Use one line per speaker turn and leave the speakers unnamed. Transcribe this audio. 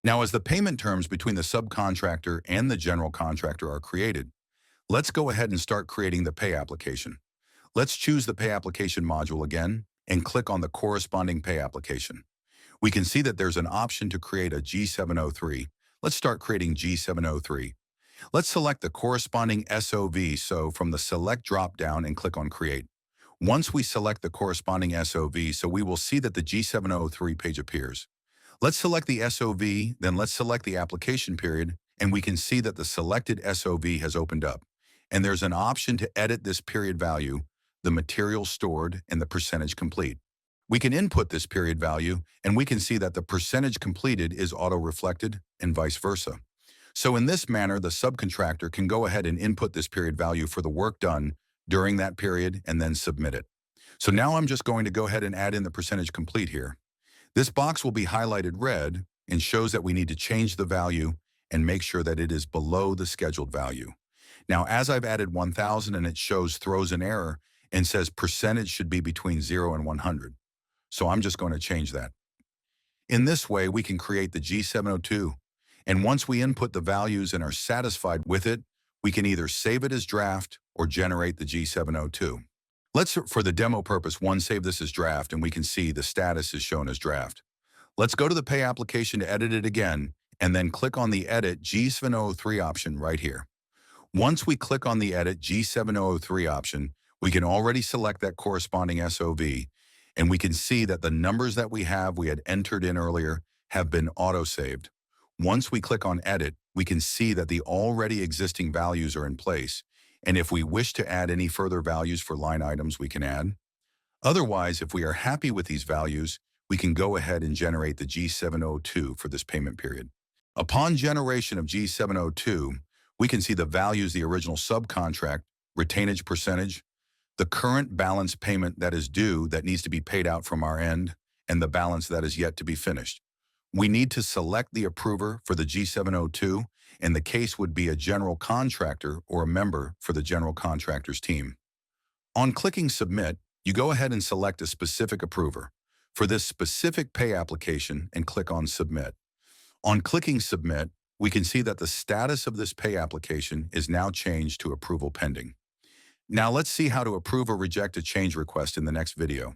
Now, as the payment terms between the subcontractor and the general contractor are created, let's go ahead and start creating the pay application. Let's choose the pay application module again and click on the corresponding pay application. We can see that there's an option to create a G703. Let's start creating G703. Let's select the corresponding SOV, so from the Select drop-down and click on Create. Once we select the corresponding SOV, so we will see that the G703 page appears. Let's select the SOV, then let's select the application period, and we can see that the selected SOV has opened up. And there's an option to edit this period value, the material stored, and the percentage complete. We can input this period value, and we can see that the percentage completed is auto-reflected, and vice versa. So in this manner, the subcontractor can go ahead and input this period value for the work done during that period and then submit it. So now I'm just going to go ahead and add in the percentage complete here. This box will be highlighted red and shows that we need to change the value and make sure that it is below the scheduled value. Now, as I've added 1,000 and it throws an error and says percentage should be between 0 and 100. So I'm just going to change that. In this way, we can create the G702. And once we input the values and are satisfied with it, we can either save it as draft or generate the G702. Let's, for the demo purpose, save this as draft, and we can see the status is shown as draft. Let's go to the pay application to edit it again, and then click on the Edit G703 option right here. Once we click on the Edit G703 option, we can already select that corresponding SOV, and we can see that the numbers that we had entered in earlier have been auto-saved. Once we click on Edit, we can see that the already existing values are in place, and if we wish to add any further values for line items, we can add. Otherwise, if we are happy with these values, we can go ahead and generate the G702 for this payment period. Upon generation of G702, we can see the values, the original subcontract, retainage percentage, the current balance payment that is due that needs to be paid out from our end, and the balance that is yet to be finished. We need to select the approver for the G702, and the case would be a general contractor or a member for the general contractor's team. On clicking Submit, you go ahead and select a specific approver for this specific pay application and click on Submit. On clicking Submit, we can see that the status of this pay application is now changed to Approval Pending. Now let's see how to approve or reject a change request in the next video.